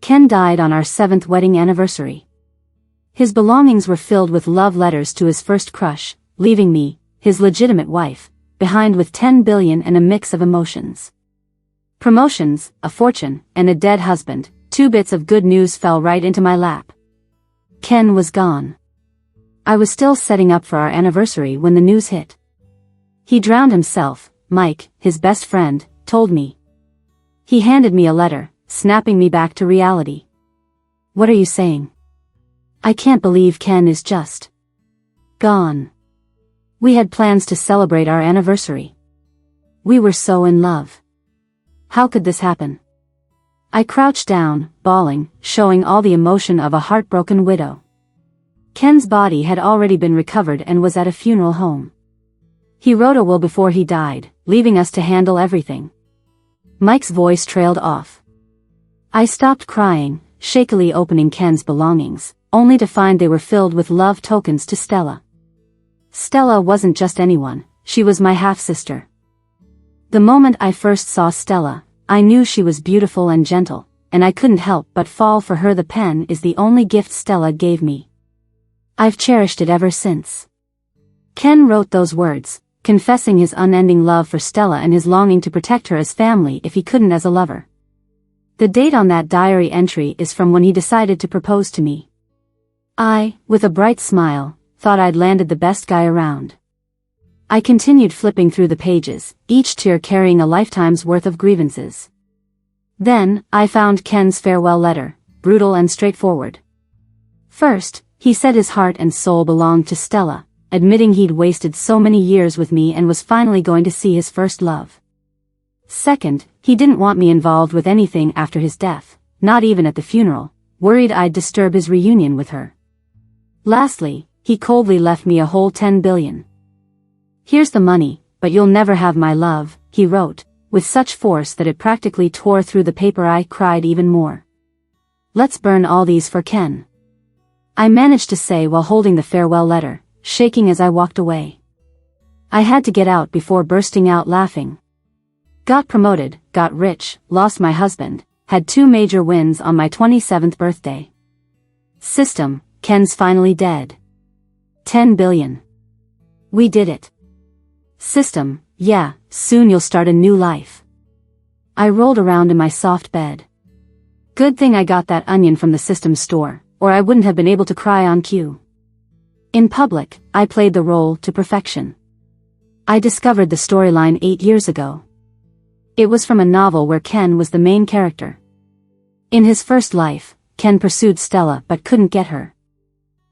Ken died on our 7th wedding anniversary. His belongings were filled with love letters to his first crush, leaving me, his legitimate wife, behind with 10 billion and a mix of emotions. Promotions, a fortune, and a dead husband, 2 bits of good news fell right into my lap. Ken was gone. I was still setting up for our anniversary when the news hit. He drowned himself, Mike, his best friend, told me. He handed me a letter, snapping me back to reality. What are you saying? I can't believe Ken is just gone. We had plans to celebrate our anniversary. We were so in love. How could this happen? I crouched down, bawling, showing all the emotion of a heartbroken widow. Ken's body had already been recovered and was at a funeral home. He wrote a will before he died, leaving us to handle everything. Mike's voice trailed off. I stopped crying, shakily opening Ken's belongings, only to find they were filled with love tokens to Stella. Stella wasn't just anyone, she was my half-sister. The moment I first saw Stella, I knew she was beautiful and gentle, and I couldn't help but fall for her. The pen is the only gift Stella gave me. I've cherished it ever since. Ken wrote those words, confessing his unending love for Stella and his longing to protect her as family if he couldn't as a lover. The date on that diary entry is from when he decided to propose to me. I, with a bright smile, thought I'd landed the best guy around. I continued flipping through the pages, each tear carrying a lifetime's worth of grievances. Then, I found Ken's farewell letter, brutal and straightforward. First, he said his heart and soul belonged to Stella, admitting he'd wasted so many years with me and was finally going to see his first love. Second, he didn't want me involved with anything after his death, not even at the funeral, worried I'd disturb his reunion with her. Lastly, he coldly left me a whole 10 billion. Here's the money, but you'll never have my love, he wrote, with such force that it practically tore through the paper. I cried even more. Let's burn all these for Ken, I managed to say while holding the farewell letter, shaking as I walked away. I had to get out before bursting out laughing. Got promoted, got rich, lost my husband, had 2 major wins on my 27th birthday. System, Ken's finally dead. 10 billion. We did it. System, yeah, soon you'll start a new life. I rolled around in my soft bed. Good thing I got that onion from the system store, or I wouldn't have been able to cry on cue. In public, I played the role to perfection. I discovered the storyline 8 years ago. It was from a novel where Ken was the main character. In his first life, Ken pursued Stella but couldn't get her.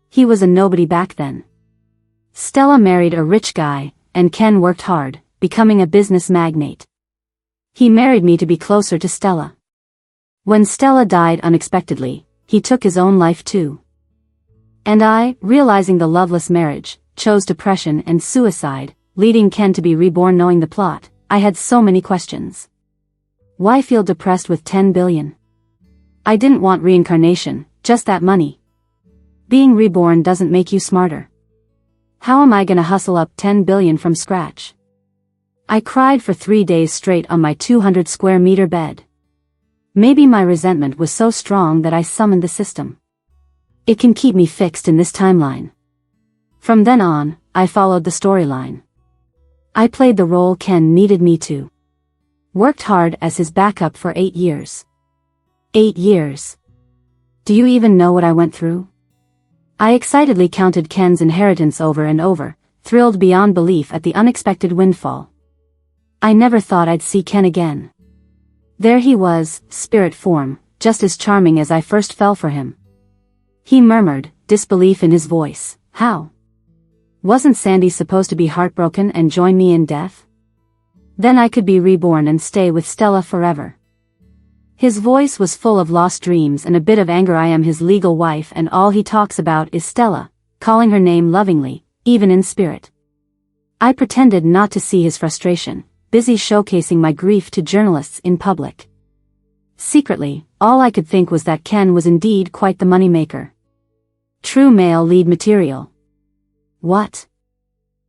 He was a nobody back then. Stella married a rich guy, and Ken worked hard, becoming a business magnate. He married me to be closer to Stella. When Stella died unexpectedly, he took his own life too. And I, realizing the loveless marriage, chose depression and suicide, leading Ken to be reborn. Knowing the plot, I had so many questions. Why feel depressed with 10 billion? I didn't want reincarnation, just that money. Being reborn doesn't make you smarter. How am I gonna hustle up 10 billion from scratch? I cried for 3 days straight on my 200 square meter bed. Maybe my resentment was so strong that I summoned the system. It can keep me fixed in this timeline. From then on, I followed the storyline. I played the role Ken needed me to. Worked hard as his backup for 8 years. 8 years. Do you even know what I went through? I excitedly counted Ken's inheritance over and over, thrilled beyond belief at the unexpected windfall. I never thought I'd see Ken again. There he was, spirit form, just as charming as I first fell for him. He murmured, disbelief in his voice, how? Wasn't Sandy supposed to be heartbroken and join me in death? Then I could be reborn and stay with Stella forever. His voice was full of lost dreams and a bit of anger. I am his legal wife and all he talks about is Stella, calling her name lovingly, even in spirit. I pretended not to see his frustration, busy showcasing my grief to journalists in public. Secretly, all I could think was that Ken was indeed quite the moneymaker. True male lead material. What?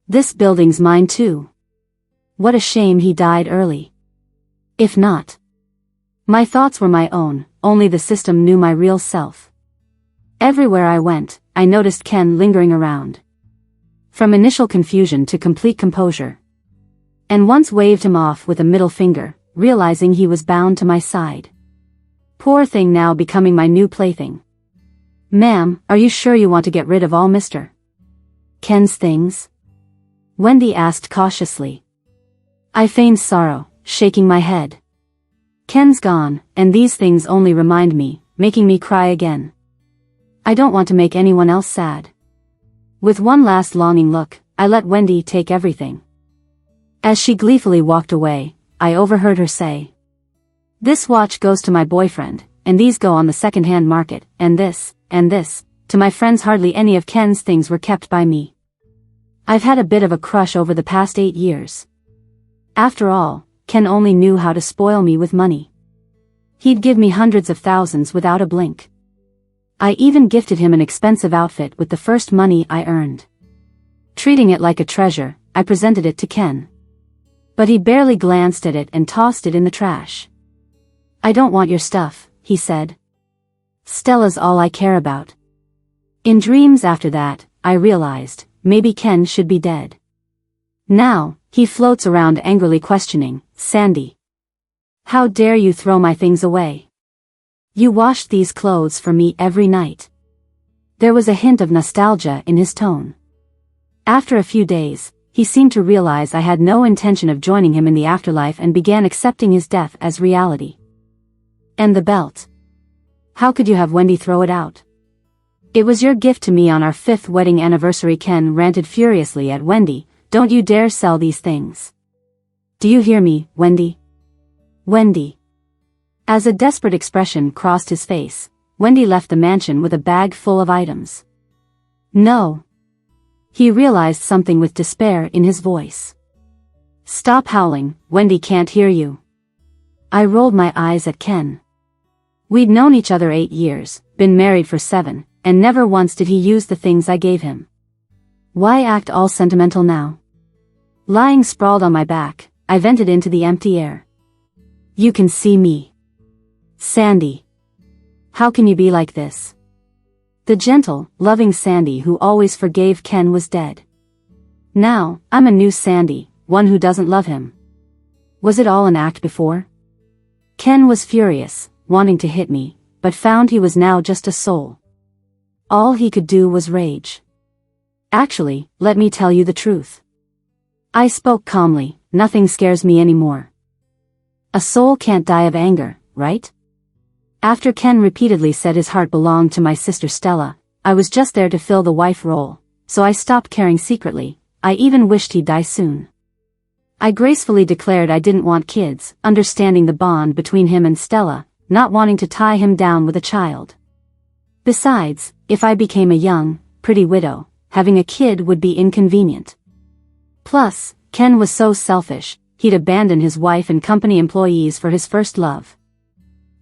This building's mine too. What a shame he died early. If not. My thoughts were my own, only the system knew my real self. Everywhere I went, I noticed Ken lingering around. From initial confusion to complete composure. And once waved him off with a middle finger, realizing he was bound to my side. Poor thing now becoming my new plaything. Ma'am, are you sure you want to get rid of all Mr. Ken's things? Wendy asked cautiously. I feigned sorrow, shaking my head. Ken's gone, and these things only remind me, making me cry again. I don't want to make anyone else sad. With one last longing look, I let Wendy take everything. As she gleefully walked away, I overheard her say, "This watch goes to my boyfriend, and these go on the second-hand market, and this, to my friends. Hardly any of Ken's things were kept by me. I've had a bit of a crush over the past 8 years. After all, Ken only knew how to spoil me with money. He'd give me hundreds of thousands without a blink. I even gifted him an expensive outfit with the first money I earned. Treating it like a treasure, I presented it to Ken. But he barely glanced at it and tossed it in the trash. I don't want your stuff," he said. "Stella's all I care about." In dreams after that, I realized, maybe Ken should be dead. Now, he floats around angrily questioning, "Sandy, how dare you throw my things away? You washed these clothes for me every night." There was a hint of nostalgia in his tone. After a few days, he seemed to realize I had no intention of joining him in the afterlife and began accepting his death as reality. "And the belt? How could you have Wendy throw it out? It was your gift to me on our 5th wedding anniversary." Ken ranted furiously at Wendy. "Don't you dare sell these things. Do you hear me, Wendy? Wendy." As a desperate expression crossed his face, Wendy left the mansion with a bag full of items. "No." He realized something with despair in his voice. "Stop howling, Wendy can't hear you." I rolled my eyes at Ken. We'd known each other 8 years, been married for 7, and never once did he use the things I gave him. Why act all sentimental now? Lying sprawled on my back, I vented into the empty air. "You can see me. Sandy. How can you be like this?" The gentle, loving Sandy who always forgave Ken was dead. Now, I'm a new Sandy, one who doesn't love him. Was it all an act before? Ken was furious, wanting to hit me, but found he was now just a soul. All he could do was rage. "Actually, let me tell you the truth." I spoke calmly, "Nothing scares me anymore. A soul can't die of anger, right?" After Ken repeatedly said his heart belonged to my sister Stella, I was just there to fill the wife role, so I stopped caring secretly. I even wished he'd die soon. I gracefully declared I didn't want kids, understanding the bond between him and Stella, not wanting to tie him down with a child. Besides, if I became a young, pretty widow, having a kid would be inconvenient. Plus, Ken was so selfish, he'd abandon his wife and company employees for his first love.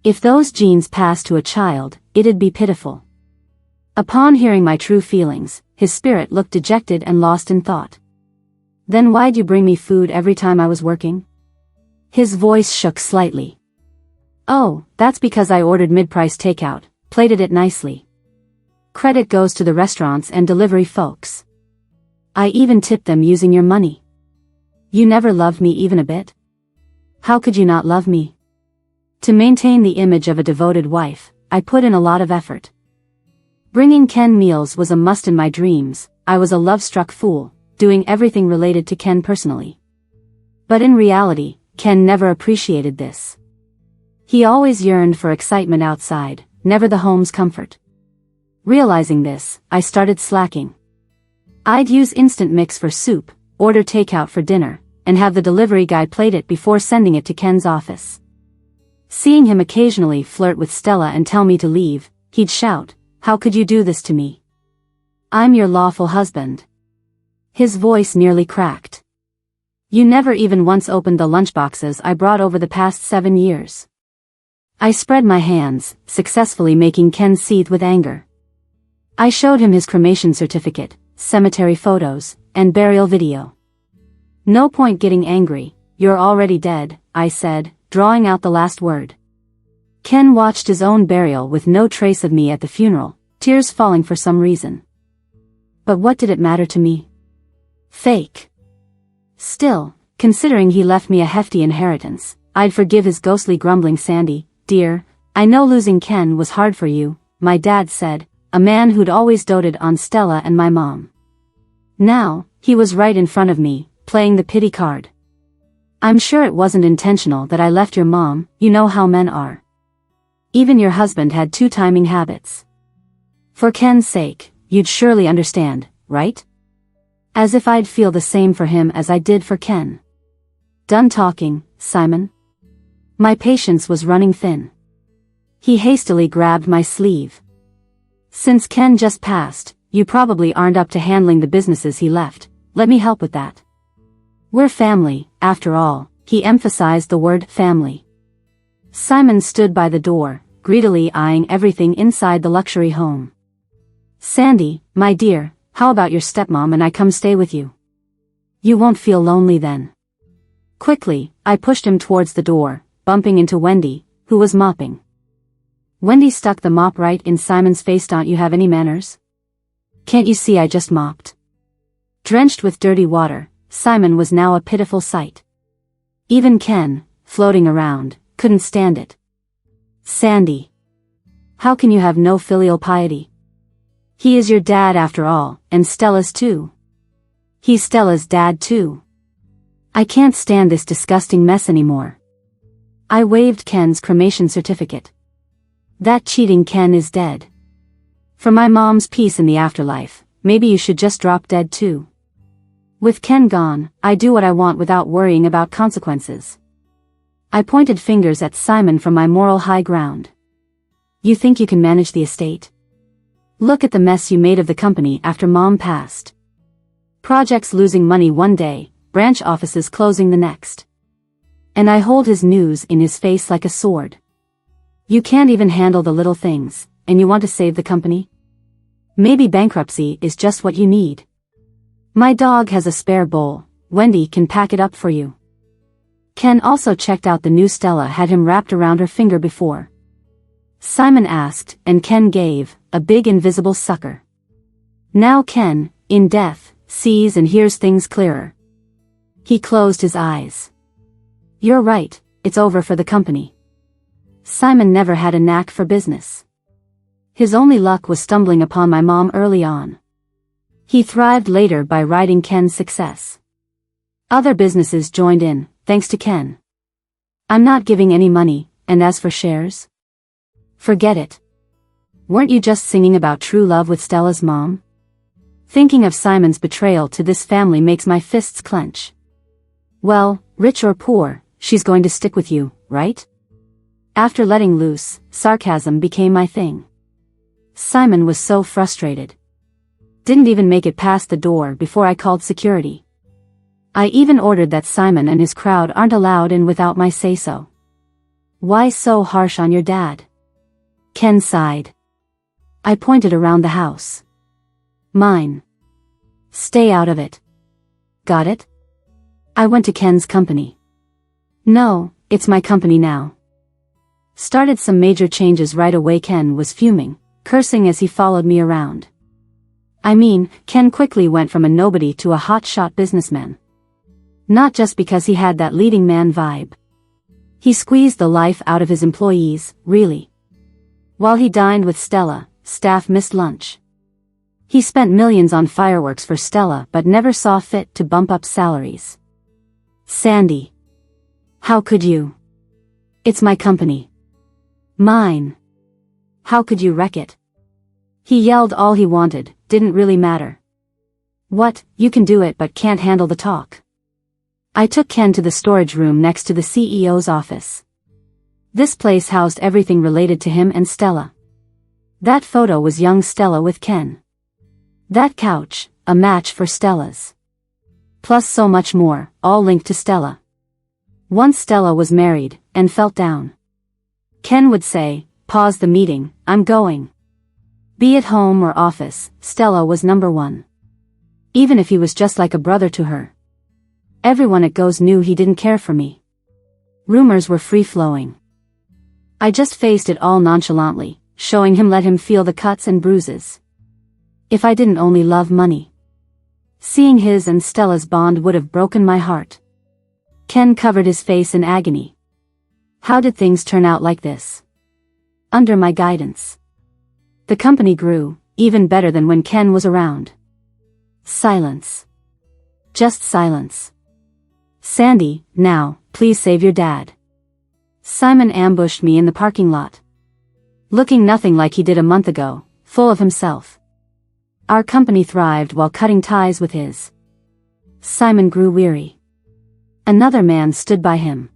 If those genes passed to a child, it'd be pitiful. Upon hearing my true feelings, his spirit looked dejected and lost in thought. "Then why'd you bring me food every time I was working?" His voice shook slightly. "Oh, that's because I ordered mid-price takeout, plated it nicely. Credit goes to the restaurants and delivery folks. I even tipped them using your money. You never loved me even a bit? How could you not love me?" To maintain the image of a devoted wife, I put in a lot of effort. Bringing Ken meals was a must in my dreams. I was a love-struck fool, doing everything related to Ken personally. But in reality, Ken never appreciated this. He always yearned for excitement outside, never the home's comfort. Realizing this, I started slacking. I'd use instant mix for soup, order takeout for dinner, and have the delivery guy plate it before sending it to Ken's office. Seeing him occasionally flirt with Stella and tell me to leave, he'd shout, "How could you do this to me? I'm your lawful husband." His voice nearly cracked. "You never even once opened the lunchboxes I brought over the past 7 years." I spread my hands, successfully making Ken seethe with anger. I showed him his cremation certificate, cemetery photos, and burial video. "No point getting angry, you're already dead," I said, drawing out the last word. Ken watched his own burial with no trace of me at the funeral, tears falling for some reason. But what did it matter to me? Fake. Still, considering he left me a hefty inheritance, I'd forgive his ghostly grumbling. Sandy, dear, I know losing Ken was hard for you, my dad said, a man who'd always doted on Stella and my mom. Now, he was right in front of me, playing the pity card. I'm sure it wasn't intentional that I left your mom, you know how men are. Even your husband had two-timing habits. For Ken's sake, you'd surely understand, right? As if I'd feel the same for him as I did for Ken. Done talking, Simon? My patience was running thin. He hastily grabbed my sleeve. Since Ken just passed, you probably aren't up to handling the businesses he left. Let me help with that. We're family, after all, he emphasized the word family. Simon stood by the door, greedily eyeing everything inside the luxury home. Sandy, my dear, how about your stepmom and I come stay with you? You won't feel lonely then. Quickly, I pushed him towards the door, bumping into Wendy, who was mopping. Wendy stuck the mop right in Simon's face. Don't you have any manners? Can't you see I just mopped? Drenched with dirty water, Simon was now a pitiful sight. Even Ken, floating around, couldn't stand it. Sandy. How can you have no filial piety? He is your dad after all, and Stella's too. He's Stella's dad too. I can't stand this disgusting mess anymore. I waved Ken's cremation certificate. That cheating Ken is dead. For my mom's peace in the afterlife, maybe you should just drop dead too. With Ken gone, I do what I want without worrying about consequences. I pointed fingers at Simon from my moral high ground. You think you can manage the estate? Look at the mess you made of the company after Mom passed. Projects losing money one day, branch offices closing the next. And I hold his news in his face like a sword. You can't even handle the little things, and you want to save the company? Maybe bankruptcy is just what you need. My dog has a spare bowl, Wendy can pack it up for you. Ken also checked out the new Stella had him wrapped around her finger before. Simon asked, and Ken gave, a big invisible sucker. Now Ken, in death, sees and hears things clearer. He closed his eyes. You're right, it's over for the company. Simon never had a knack for business. His only luck was stumbling upon my mom early on. He thrived later by riding Ken's success. Other businesses joined in, thanks to Ken. I'm not giving any money, and as for shares? Forget it. Weren't you just singing about true love with Stella's mom? Thinking of Simon's betrayal to this family makes my fists clench. Well, rich or poor, she's going to stick with you, right? After letting loose, sarcasm became my thing. Simon was so frustrated. Didn't even make it past the door before I called security. I even ordered that Simon and his crowd aren't allowed in without my say-so. Why so harsh on your dad? Ken sighed. I pointed around the house. Mine. Stay out of it. Got it? I went to Ken's company. No, it's my company now. Started some major changes right away. Ken was fuming, cursing as he followed me around. I mean, Ken quickly went from a nobody to a hotshot businessman. Not just because he had that leading man vibe. He squeezed the life out of his employees, really. While he dined with Stella, staff missed lunch. He spent millions on fireworks for Stella but never saw fit to bump up salaries. Sandy. How could you? It's my company. Mine. How could you wreck it? He yelled all he wanted, didn't really matter. What, you can do it but can't handle the talk. I took Ken to the storage room next to the CEO's office. This place housed everything related to him and Stella. That photo was young Stella with Ken. That couch, a match for Stella's. Plus so much more, all linked to Stella. Once Stella was married, and felt down. Ken would say, pause the meeting, I'm going. Be it home or office, Stella was number one. Even if he was just like a brother to her. Everyone at Goes knew he didn't care for me. Rumors were free-flowing. I just faced it all nonchalantly, showing him let him feel the cuts and bruises. If I didn't only love money. Seeing his and Stella's bond would have broken my heart. Ken covered his face in agony. How did things turn out like this? Under my guidance. The company grew, even better than when Ken was around. Silence. Just silence. Sandy, now, please save your dad. Simon ambushed me in the parking lot. Looking nothing like he did a month ago, full of himself. Our company thrived while cutting ties with his. Simon grew weary. Another man stood by him.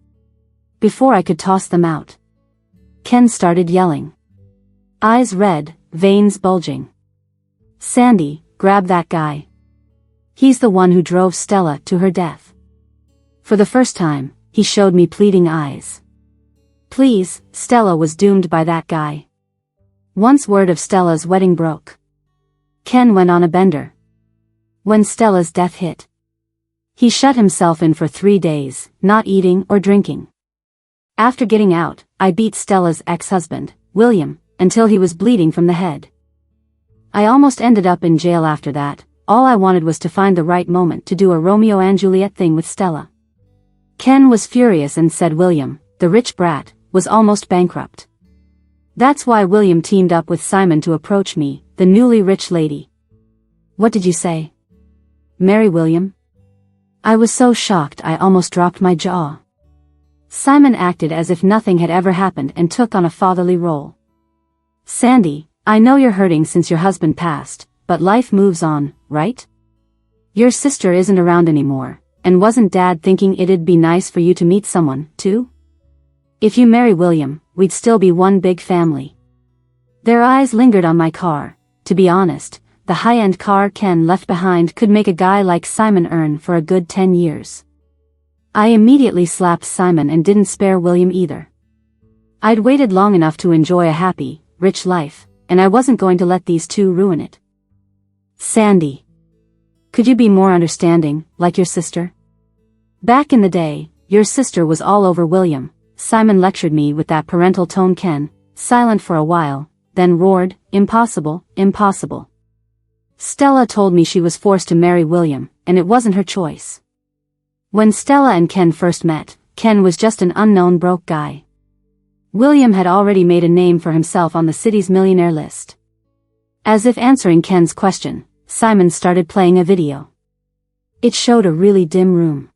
Before I could toss them out, Ken started yelling. Eyes red, veins bulging. Sandy, grab that guy. He's the one who drove Stella to her death. For the first time, he showed me pleading eyes. Please, Stella was doomed by that guy. Once word of Stella's wedding broke, Ken went on a bender. When Stella's death hit, he shut himself in for 3 days, not eating or drinking. After getting out, I beat Stella's ex-husband, William, until he was bleeding from the head. I almost ended up in jail after that. All I wanted was to find the right moment to do a Romeo and Juliet thing with Stella. Ken was furious and said William, the rich brat, was almost bankrupt. That's why William teamed up with Simon to approach me, the newly rich lady. What did you say? Marry William? I was so shocked I almost dropped my jaw. Simon acted as if nothing had ever happened and took on a fatherly role. Sandy, I know you're hurting since your husband passed, but life moves on, right? Your sister isn't around anymore, and wasn't Dad thinking it'd be nice for you to meet someone, too? If you marry William, we'd still be one big family. Their eyes lingered on my car. To be honest, the high-end car Ken left behind could make a guy like Simon earn for a good 10 years. I immediately slapped Simon and didn't spare William either. I'd waited long enough to enjoy a happy, rich life, and I wasn't going to let these two ruin it. Sandy. Could you be more understanding, like your sister? Back in the day, your sister was all over William. Simon lectured me with that parental tone. Ken, silent for a while, then roared, impossible, impossible. Stella told me she was forced to marry William, and it wasn't her choice. When Stella and Ken first met, Ken was just an unknown broke guy. William had already made a name for himself on the city's millionaire list. As if answering Ken's question, Simon started playing a video. It showed a really dim room.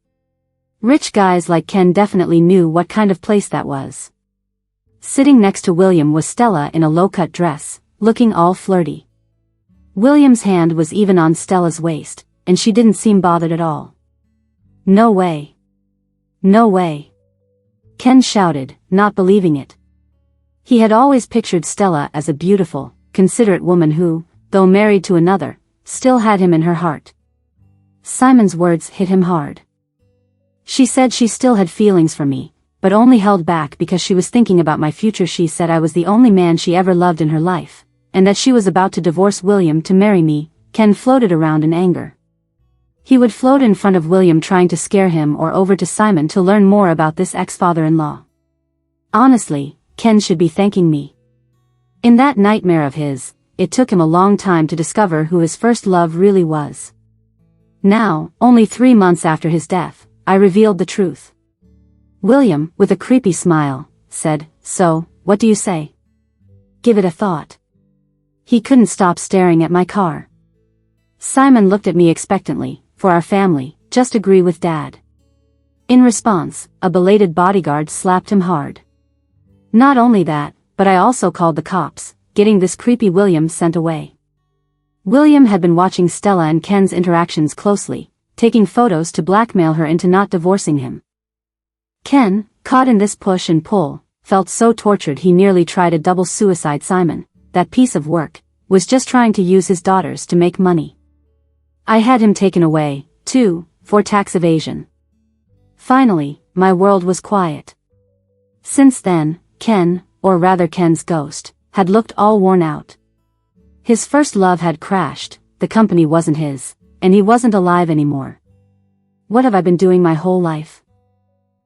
Rich guys like Ken definitely knew what kind of place that was. Sitting next to William was Stella in a low-cut dress, looking all flirty. William's hand was even on Stella's waist, and she didn't seem bothered at all. No way. No way. Ken shouted, not believing it. He had always pictured Stella as a beautiful, considerate woman who, though married to another, still had him in her heart. Simon's words hit him hard. She said she still had feelings for me, but only held back because she was thinking about my future. She said I was the only man she ever loved in her life, and that she was about to divorce William to marry me. Ken floated around in anger. He would float in front of William trying to scare him or over to Simon to learn more about this ex-father-in-law. Honestly, Ken should be thanking me. In that nightmare of his, it took him a long time to discover who his first love really was. Now, only 3 months after his death, I revealed the truth. William, with a creepy smile, said, "So, what do you say? Give it a thought." He couldn't stop staring at my car. Simon looked at me expectantly. For our family, just agree with Dad. In response, a belated bodyguard slapped him hard. Not only that, but I also called the cops, getting this creepy William sent away. William had been watching Stella and Ken's interactions closely, taking photos to blackmail her into not divorcing him. Ken, caught in this push and pull, felt so tortured he nearly tried a double suicide. Simon, that piece of work, was just trying to use his daughters to make money. I had him taken away, too, for tax evasion. Finally, my world was quiet. Since then, Ken, or rather Ken's ghost, had looked all worn out. His first love had crashed, the company wasn't his, and he wasn't alive anymore. What have I been doing my whole life?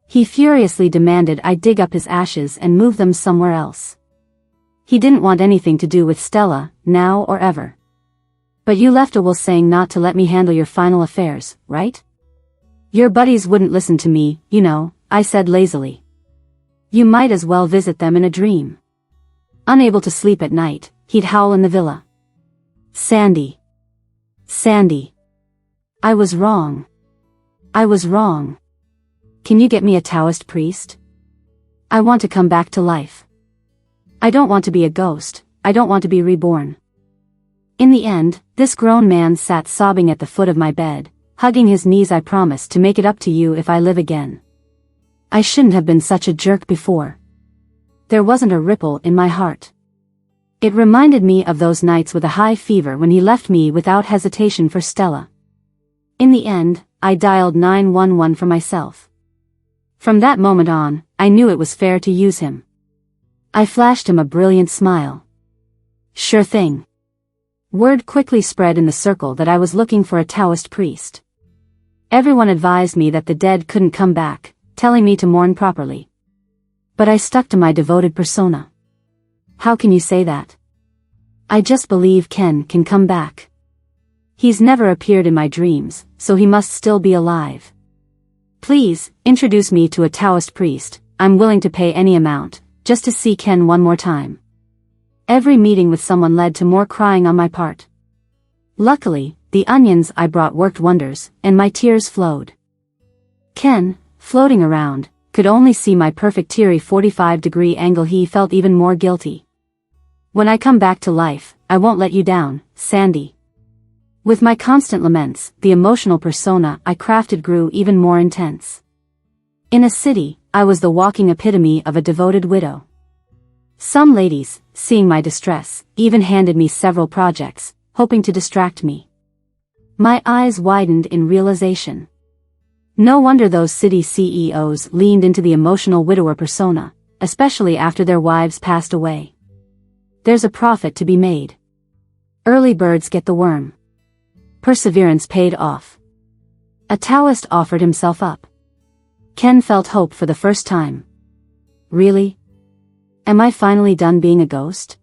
He furiously demanded I dig up his ashes and move them somewhere else. He didn't want anything to do with Stella, now or ever. But you left a will saying not to let me handle your final affairs, right? Your buddies wouldn't listen to me, you know, I said lazily. You might as well visit them in a dream. Unable to sleep at night, he'd howl in the villa. Sandy. Sandy. I was wrong. I was wrong. Can you get me a Taoist priest? I want to come back to life. I don't want to be a ghost, I don't want to be reborn. In the end, this grown man sat sobbing at the foot of my bed, hugging his knees. I promise to make it up to you if I live again. I shouldn't have been such a jerk before. There wasn't a ripple in my heart. It reminded me of those nights with a high fever when he left me without hesitation for Stella. In the end, I dialed 911 for myself. From that moment on, I knew it was fair to use him. I flashed him a brilliant smile. Sure thing. Word quickly spread in the circle that I was looking for a Taoist priest. Everyone advised me that the dead couldn't come back, telling me to mourn properly. But I stuck to my devoted persona. How can you say that? I just believe Ken can come back. He's never appeared in my dreams, so he must still be alive. Please, introduce me to a Taoist priest. I'm willing to pay any amount, just to see Ken one more time. Every meeting with someone led to more crying on my part. Luckily, the onions I brought worked wonders, and my tears flowed. Ken, floating around, could only see my perfect teary 45-degree angle. He felt even more guilty. When I come back to life, I won't let you down, Sandy. With my constant laments, the emotional persona I crafted grew even more intense. In a city, I was the walking epitome of a devoted widow. Some ladies, seeing my distress, even handed me several projects, hoping to distract me. My eyes widened in realization. No wonder those city CEOs leaned into the emotional widower persona, especially after their wives passed away. There's a profit to be made. Early birds get the worm. Perseverance paid off. A Taoist offered himself up. Ken felt hope for the first time. Really? Am I finally done being a ghost?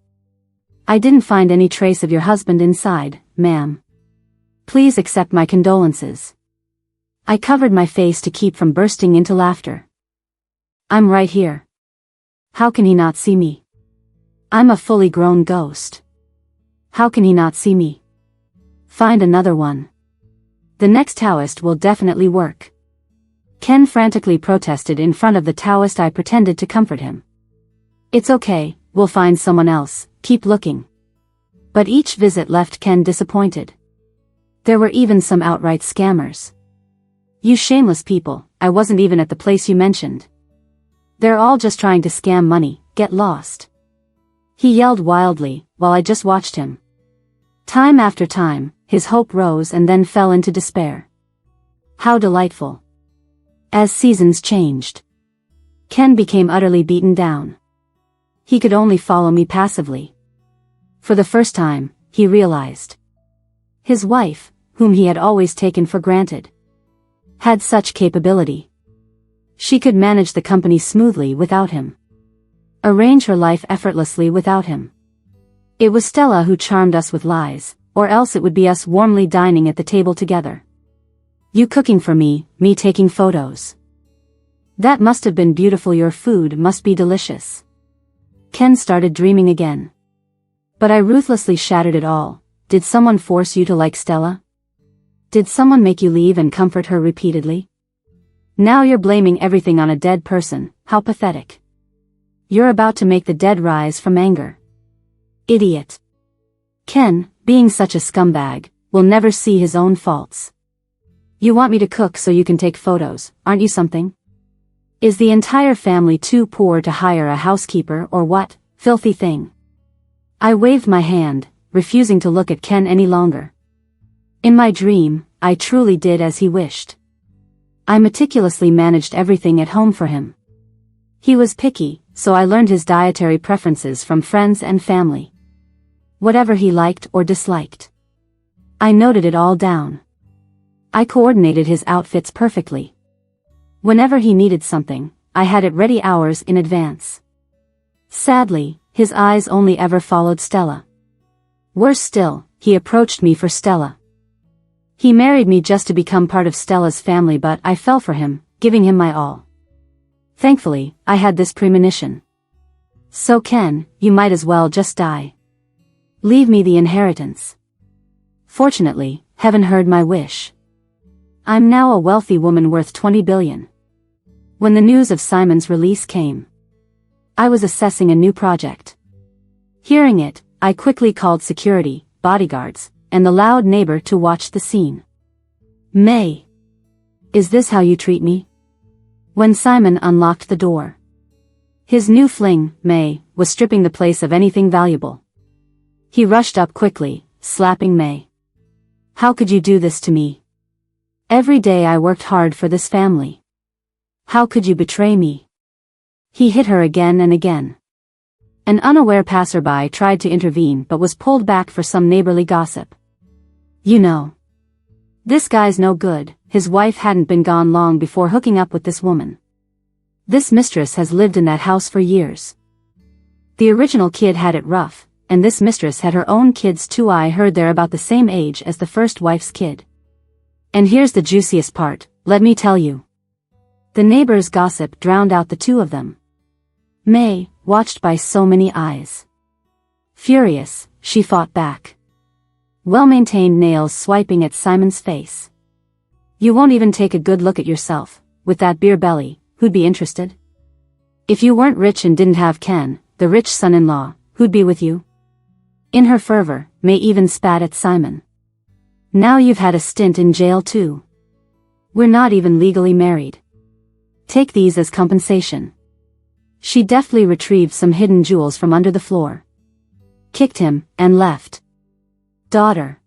I didn't find any trace of your husband inside, ma'am. Please accept my condolences. I covered my face to keep from bursting into laughter. I'm right here. How can he not see me? I'm a fully grown ghost. How can he not see me? Find another one. The next Taoist will definitely work. Ken frantically protested in front of the Taoist. I pretended to comfort him. It's okay, we'll find someone else, keep looking. But each visit left Ken disappointed. There were even some outright scammers. You shameless people, I wasn't even at the place you mentioned. They're all just trying to scam money, get lost. He yelled wildly, while I just watched him. Time after time, his hope rose and then fell into despair. How delightful. As seasons changed, Ken became utterly beaten down. He could only follow me passively. For the first time, he realized. His wife, whom he had always taken for granted, had such capability. She could manage the company smoothly without him. Arrange her life effortlessly without him. It was Stella who charmed us with lies, or else it would be us warmly dining at the table together. You cooking for me, me taking photos. That must have been beautiful. Your food must be delicious. Ken started dreaming again. But I ruthlessly shattered it all. Did someone force you to like Stella? Did someone make you leave and comfort her repeatedly? Now you're blaming everything on a dead person. How pathetic. You're about to make the dead rise from anger. Idiot. Ken, being such a scumbag, will never see his own faults. You want me to cook so you can take photos, aren't you something? Is the entire family too poor to hire a housekeeper or what, filthy thing? I waved my hand, refusing to look at Ken any longer. In my dream, I truly did as he wished. I meticulously managed everything at home for him. He was picky, so I learned his dietary preferences from friends and family. Whatever he liked or disliked, I noted it all down. I coordinated his outfits perfectly. Whenever he needed something, I had it ready hours in advance. Sadly, his eyes only ever followed Stella. Worse still, he approached me for Stella. He married me just to become part of Stella's family, but I fell for him, giving him my all. Thankfully, I had this premonition. So Ken, you might as well just die. Leave me the inheritance. Fortunately, heaven heard my wish. I'm now a wealthy woman worth 20 billion. When the news of Simon's release came, I was assessing a new project. Hearing it, I quickly called security, bodyguards, and the loud neighbor to watch the scene. May. Is this how you treat me? When Simon unlocked the door. His new fling, May, was stripping the place of anything valuable. He rushed up quickly, slapping May. How could you do this to me? Every day I worked hard for this family. How could you betray me? He hit her again and again. An unaware passerby tried to intervene but was pulled back for some neighborly gossip. You know, this guy's no good. His wife hadn't been gone long before hooking up with this woman. This mistress has lived in that house for years. The original kid had it rough, and this mistress had her own kids too. I heard they're about the same age as the first wife's kid. And here's the juiciest part, let me tell you. The neighbor's gossip drowned out the two of them. May, watched by so many eyes. Furious, she fought back. Well-maintained nails swiping at Simon's face. You won't even take a good look at yourself, with that beer belly, who'd be interested? If you weren't rich and didn't have Ken, the rich son-in-law, who'd be with you? In her fervor, May even spat at Simon. Now you've had a stint in jail too. We're not even legally married. Take these as compensation. She deftly retrieved some hidden jewels from under the floor. Kicked him, and left. Daughter.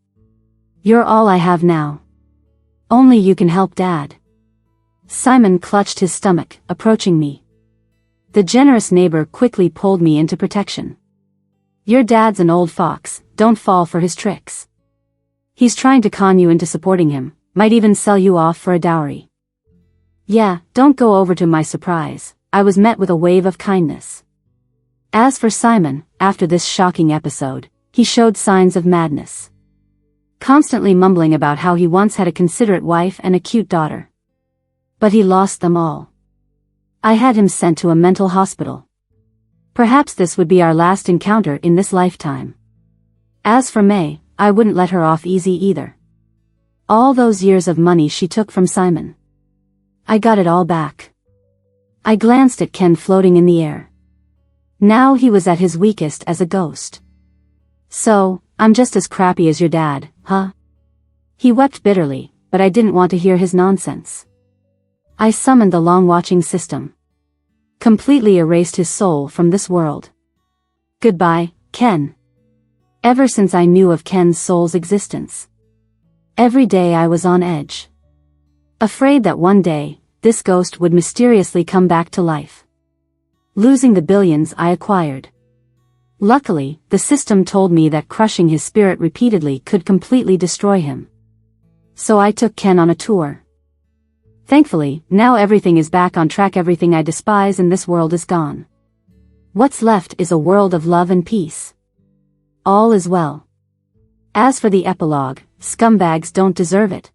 You're all I have now. Only you can help Dad. Simon clutched his stomach, approaching me. The generous neighbor quickly pulled me into protection. Your dad's an old fox, don't fall for his tricks. He's trying to con you into supporting him, might even sell you off for a dowry. Yeah, don't go over to my surprise, I was met with a wave of kindness. As for Simon, after this shocking episode, he showed signs of madness. Constantly mumbling about how he once had a considerate wife and a cute daughter. But he lost them all. I had him sent to a mental hospital. Perhaps this would be our last encounter in this lifetime. As for May, I wouldn't let her off easy either. All those years of money she took from Simon. I got it all back. I glanced at Ken floating in the air. Now he was at his weakest as a ghost. So, I'm just as crappy as your dad, huh? He wept bitterly, but I didn't want to hear his nonsense. I summoned the long-watching system. Completely erased his soul from this world. Goodbye, Ken. Ever since I knew of Ken's soul's existence, every day I was on edge. Afraid that one day, this ghost would mysteriously come back to life. Losing the billions I acquired. Luckily, the system told me that crushing his spirit repeatedly could completely destroy him. So I took Ken on a tour. Thankfully, now everything is back on track. Everything I despise in this world is gone. What's left is a world of love and peace. All is well. As for the epilogue, scumbags don't deserve it.